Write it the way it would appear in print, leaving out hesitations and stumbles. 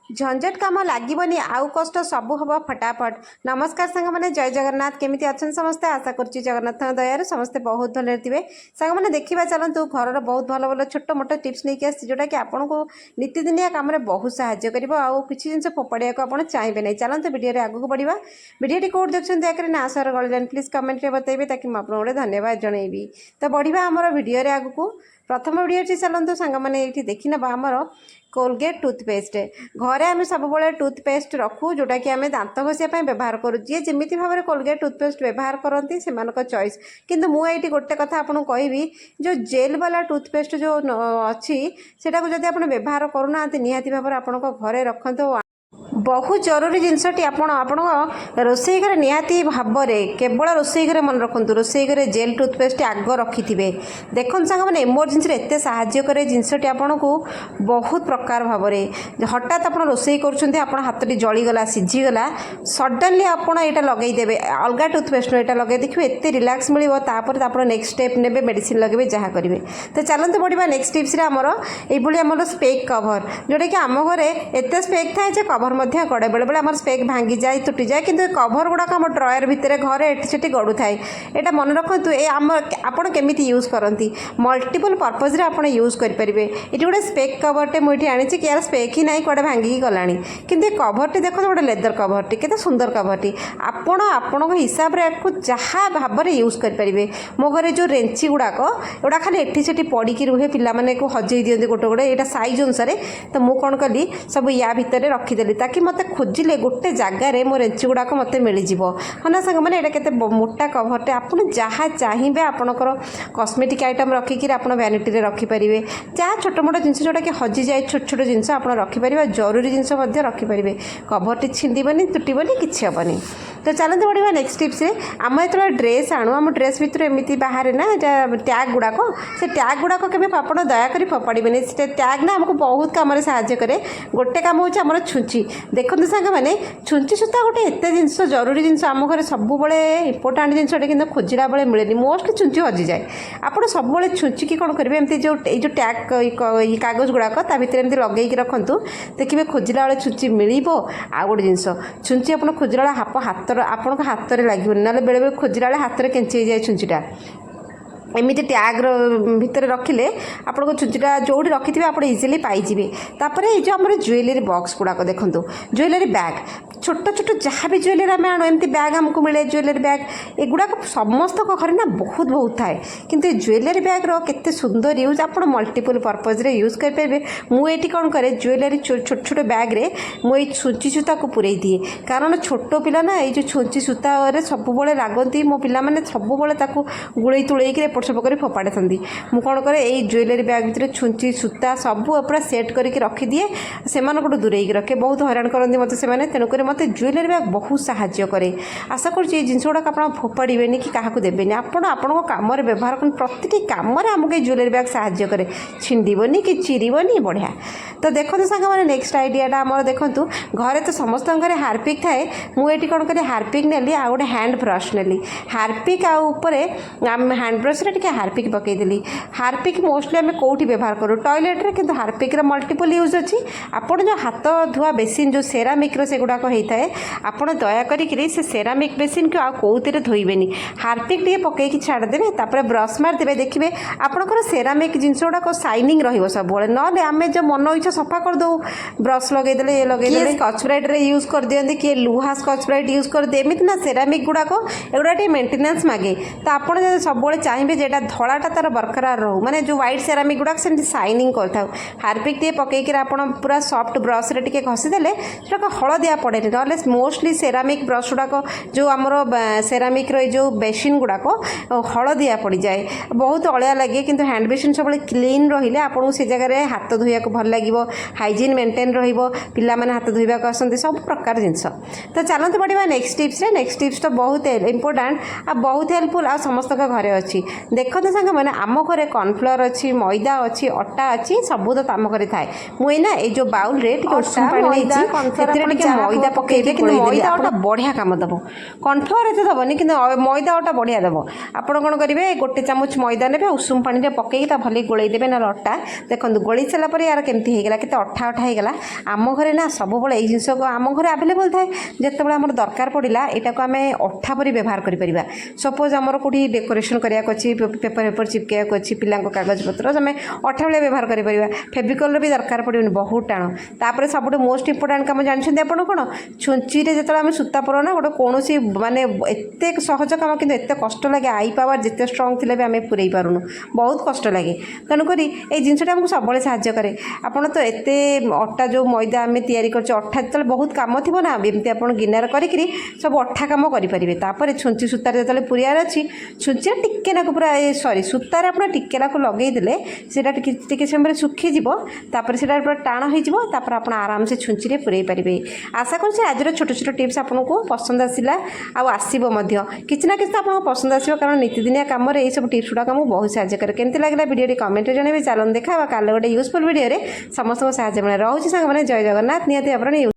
झंझट काम लगभग आउ कष्ट सब हम फटाफट। नमस्कार सांग मैंने जय जगन्नाथ केमी अच्छा समस्ते आशा करुच्ची जगन्नाथ दयार समस्ते बहुत भले थे। सांग मैंने देखा चलतु घर बहुत भल भल छोट मोट टिप्स नहीं आसी जोटा कि आपन को नीतिदिनिया काम में बहुत साहाय्य कर किसी जिन फोपाड़ा को आप चाहिए नहीं। चलते वीडियो आगे बढ़ा। वीडियो कौट देखते दयाकर ना सर गलान प्लीज कमेंट में बताइए ताकि मुझे आपको धन्यवाद जनइबी। तो बढ़िया आमर वीडियो आगू प्रथम वीडियो चलतु सांग मैंने ये देखी ना आमर कोलगेट टूथपेस्ट घरे आम सब टूथपेस्ट रखू जोटा कि आम दांत घषिया व्यवहार करूँ जी जमी भाव में कोलगेट टूथपेस्ट व्यवहार करती से चॉइस। किंतु मुझे गोटे कथा आपको कहबी जो जेल वाला टूथपेस्ट जो अच्छी सेटा को जब आप व्यवहार करूना निहाती भाव में आप घरे रखते बहुत जरूरी जिनसटी आपण रोसई घर निहाती भाव में केवल रोसई घर मन रखु रोसई घर जेल टूथपेस्ट आग रखि थे। देखो सांग मैंने इमरजेंसी एत साहाय्य करे जिनसटी आपन को बहुत प्रकार भाव में हठात आप रोसई कर हाथटी जलीगला सीझीगला सडनली आपड़ यहाँ लगेदेवे अलग टूथपेस्ट यहाँ लगे देखिए एत रिलैक्स मिलतापर आप नेक्स्ट स्टेप ने मेडिसिन लगे जहाँ करेंगे। तो चलते बढ़िया नेक्स्ट टिप्स आमर ये स्पेक कवर जोटा कि आम घरे एत स्पेक थाए कवर गड़े बेले बेले आम स्पेक भांगी जाए तुटी जाए किंतु कवर गुड़ाक आम ड्रयर भितर घरे एटी गड़ू थाए। यहाँ मन रखु ये आम आपड़ केमी यूज करती मल्टीपल पर्पज आप यूज करेंगे। ये गोटे स्पेक कवरटे मुझे आनी कि यार स्पेक ही ना कड़े भांगिकी गला कि कवरटी देखो गोटे लेदर कवरटी के सुंदर कवरटी आपण हिसाब से जहाँ भाव में यूज करेंगे। मो घर जो रेंची गुड़ाक एगुड़ा खाली एटी पड़ी रुहे पिलाने को हजे दिखते गोटे गोटे यहाँ सैज अनुसार। तो मुझे कौन कली सब या भितर रखीदेली ताकि मत खोजिले गोटे जगार मो रेंची गुड़ाक मत मिलଯିव हाँ ना सांग मैंने ये मोटा कवरटे आप जहाँ चाहिए आपणकर कस्मेटिक आइटम रखिकी आप वैनिटी रखिपारे जहाँ छोट मोट जिन जोटा कि हजि जाए छोट छोट जिन आप रखिपारे जरूरी जिनस रखिपारे कवरटी छिंदबनी तुटबनी कि हेनी। तो चलते बढ़िया नेक्स्ट टिप्स आम जो ड्रेस आणु आम ड्रेस भितर एमती बाहर ना टैग गुड़ाक से टैग गुड़ाक के आप दयाकोरी फोपाड़े से टैग ना आमको बहुत कम साहाय्य करे। गोटे कम हो छुंची देखते सांग मैंने छुंची सूता गोटे एत जिनस जरूरी जिनस आम घर सब इंपोर्टाट जिनटे कि खोजला बेले मिले मोस्ट छुंची हजि जाए। आप सब छुंची की कौन करेंगे एमती जो टैग कागज गुड़ाक भितर एमती लगे रखु देखिए खोजला बेले छुंची मिल आ गए जिनस छुंची आप खोजला हाथ आपण हाथ में लगे ना बेले बेले खोजला बेले हाथ में केंचे जाए छुंचीटा एमती टैग भितर रखिले आपको छुंचीटा जो रखिथे आप इजिली पाइबे। तापर ये जो आम ज्वेलरी बॉक्स गुड़ाक देखो ज्वेलरी बैग छोट छोट जहाँ भी ज्वेलरी आम आणु एमती बैग आमको मिले ज्वेलरी बैग एगुड़ाक समस्त घर ना बहुत बहुत थाए किंतु ज्वेलरी बैग केते सुंदर यूज आप मल्टीपल पर्पज रे यूज करेंगे। मुझे कौन करे ज्वेलरी छोट छोट बैग रे मुझे छुंची सूता को पूरे दिए कारण छोट पिला ना ये छुंची सूता सब लगती मो पिला मैंने सब गुड़े तुड़े एपट सब कर फोपाड़ी था मुझे कौन करे ये ज्वेलरी बैग भितर छुंची सूता सब पूरा सेट करके रखिदिए से दूरे रखे बहुत हैरान करती मत से तेणुक मत ज्वेलरी बैग बहुत साहाय्य करे। आशा कर जिन गुड़ाक आप फोपाड़े कि क्या देवेनि आपण कम व्यवहार कर प्रति कम आमको ज्वेलरी बैग साहाय्य करे छिंडबनी कि चिरबनी बढ़िया। तो देखो सांग मैंने नेक्स्ट आइडियाटा आम देखूँ घरे तो समस्त घर हार्पिक थाए मुझे कौन करी हार्पिक नेली आ गए हैंड ब्रश नेली हार्पिक आउे हैंड ब्रश टे हार्पिक पकईदेली। हार्पिक मोस्टली आम कौटी व्यवहार करूँ टॉयलेट कि हार्पिक मल्टीपल यूज अच्छी आपण जो हाथ धुआ बेसिन जो सेरामिक से गुड़ाक होता है आपड़ दयाकोरी से सेरामिक बेसिन को आउे धोबे हार्पिक टे पकईकी छाड़देवे तापर ब्रश मारदेवे देखिए आपंकर सेरामिक जिन गुड़ाक साइनिंग सब ना आम जो मन इच्छा सफा कर दो ब्रश लगेदे ये लगे स्कॉच ब्राइट यूज कर दिखती किए लुहा स्कॉच ब्राइट यूज कर दिए एमती ना सेरामिक गुड़ाक एगुड़ा टे मेंटेनेंस मागे। तो आप सब चाहिए जेटा धलाटा तार बरकरार रो माने जो व्हाइट सेरामिक गुड़ाक से साइनिंग कर हार्पिक टे पकईकि पूरा सॉफ्ट ब्रश रे घसीदेले हलदिया पड़े ना मोस्टली सेरामिक ब्रश गुड़ाक जो आमर सेरामिक जो बेसिन गुड़ाक हलदिया पड़ जाए बहुत अलिया लगे किंतु हैंड बेसिन सब क्लीन रहिले आपको से जगह हाथ धोया भल लगे हाइजीन मेंटेन पिला माने हाथ धोवा को आसती सब प्रकार जिनस। तो चलते बढ़िया नेक्स्ट टिप्स तो बहुत इंपोर्टाट आ बहुत हेल्पफुल आ समस्त घरे अच्छी ଦେଖନ୍ତୁ ସାଙ୍ଗମାନେ ଆମ ଘରେ କର୍ଣ୍ଣଫ୍ଲୋର ଅଛି, ମଇଦା ଅଛି, ଅଟା ଅଛି, ସବୁ ତ ଆମ ଘରେ ଥାଏ। ମୁଁ ଏଇନା ଏଇ ଯେଉଁ ବାଉଲରେ ଟିକେ ଉଷୁମ ପାଣି ନେଇଛି, ସେଥିରେ ଟିକେ ମଇଦା ପକେଇବେ, କିନ୍ତୁ ମଇଦା ଅଟା ବଢ଼ିଆ କାମ ଦେବ। କର୍ଣ୍ଣଫ୍ଲୋର ଏତେ ଦେବନି, କିନ୍ତୁ ମଇଦା ଅଟା ବଢ଼ିଆ ଦେବ। ଆପଣ କ'ଣ କରିବେ, ଗୋଟେ ଚାମଚ ମଇଦା ନେବେ, ଉଷୁମ ପାଣିରେ ପକେଇକି ତା ଭଲି ଗୋଳେଇ ଦେବେ, ନହେଲେ ଅଟା। ଦେଖନ୍ତୁ ଗୋଳେଇ ସାରିଲା ପରେ ୟାର କେମିତି ହେଇଗଲା, କେତେ ଅଠା ଅଠା ହେଇଗଲା। ଆମ ଘରେ ନା ସବୁବେଳେ ଏଇ ଜିନିଷକୁ ଆମ ଘରେ ଆଭେଲେବଲ୍ ଥାଏ। ଯେତେବେଳେ ଆମର ଦରକାର ପଡ଼ିଲା ଏଇଟାକୁ ଆମେ ଅଠା ପରି ବ୍ୟବହାର କରିପାରିବା। ସପୋଜ୍ ଆମର କେଉଁଠି ଡେକୋରେସନ୍ କରିବାକୁ ଅଛି, ପେପର ଚିପକାଇବାକୁ ଅଛି, ପିଲାଙ୍କ କାଗଜପତ୍ର ଆମେ ଅଠା ଭଳିଆ ବ୍ୟବହାର କରିପାରିବା। ଫେଭିକଲ୍ର ବି ଦରକାର ପଡ଼ିବନି, ବହୁତ ଟାଣ। ତାପରେ ସବୁଠୁ ମୋଷ୍ଟ ଇମ୍ପୋର୍ଟାଣ୍ଟ କାମ ଜାଣିଛନ୍ତି ଆପଣ କ'ଣ? ଛୁଞ୍ଚିରେ ଯେତେବେଳେ ଆମେ ସୂତା ପରନା, ଗୋଟେ କୌଣସି ମାନେ ଏତେ ସହଜ କାମ, କିନ୍ତୁ ଏତେ କଷ୍ଟ ଲାଗେ। ଆଇ ପାୱାର ଯେତେ ଷ୍ଟ୍ରଙ୍ଗ ଥିଲେ ବି ଆମେ ପୁରେଇ ପାରୁନୁ, ବହୁତ କଷ୍ଟ ଲାଗେ। ତେଣୁକରି ଏଇ ଜିନିଷଟା ଆମକୁ ସବୁବେଳେ ସାହାଯ୍ୟ କରେ। ଆପଣ ତ ଏତେ ଅଟା ଯେଉଁ ମଇଦା ଆମେ ତିଆରି କରୁଛେ, ଅଠା ଯେତେବେଳେ ବହୁତ କାମ ଥିବ ନା, ଏମିତି ଆପଣ ଗିନାର କରିକିରି ସବୁ ଅଠା କାମ କରିପାରିବେ। ତାପରେ ଛୁଞ୍ଚି ସୂତାରେ ଯେତେବେଳେ ପୁରିଆର ଅଛି, ଛୁଞ୍ଚିରେ ଟିକେ ନାକୁ ପୁରା ସୂତାରେ ଆପଣ ଟିକେ ନାକୁ ଲଗେଇଦେଲେ ସେଇଟା ଟିକେ ସମୟରେ ଶୁଖିଯିବ। ତାପରେ ସେଇଟା ପୁରା ଟାଣ ହେଇଯିବ। ତାପରେ ଆପଣ ଆରାମସେ ଛୁଞ୍ଚିରେ ପୁରେଇ ପାରିବେ। ଆଶା କରୁଛି ଆଜିର ଛୋଟ ଛୋଟ ଟିପ୍ସ ଆପଣଙ୍କୁ ପସନ୍ଦ ଆସିଲା, ଆଉ ଆସିବ ମଧ୍ୟ। କିଛି ନା କିଛି ତ ଆପଣଙ୍କୁ ପସନ୍ଦ ଆସିବ, କାରଣ ନିତିଦିନିଆ କାମରେ ଏଇସବୁ ଟିପ୍ସ ଗୁଡ଼ାକ ଆମକୁ ବହୁତ ସାହାଯ୍ୟ କରେ। କେମିତି ଲାଗିଲା ଭିଡ଼ିଓଟି କମେଣ୍ଟରେ ଜଣାଇବେ। ଚାଲନ୍ତୁ ଦେଖା ହେବା କାଲି ଗୋଟେ ୟୁଜଫୁଲ୍ ଭିଡ଼ିଓରେ। ସମସ୍ତଙ୍କୁ ସାହାଯ୍ୟ ମିଳେ। ରହୁଛି ସାଙ୍ଗମାନେ, ଜୟ ଜଗନ୍ନାଥ। ନିହାତି ଆପଣ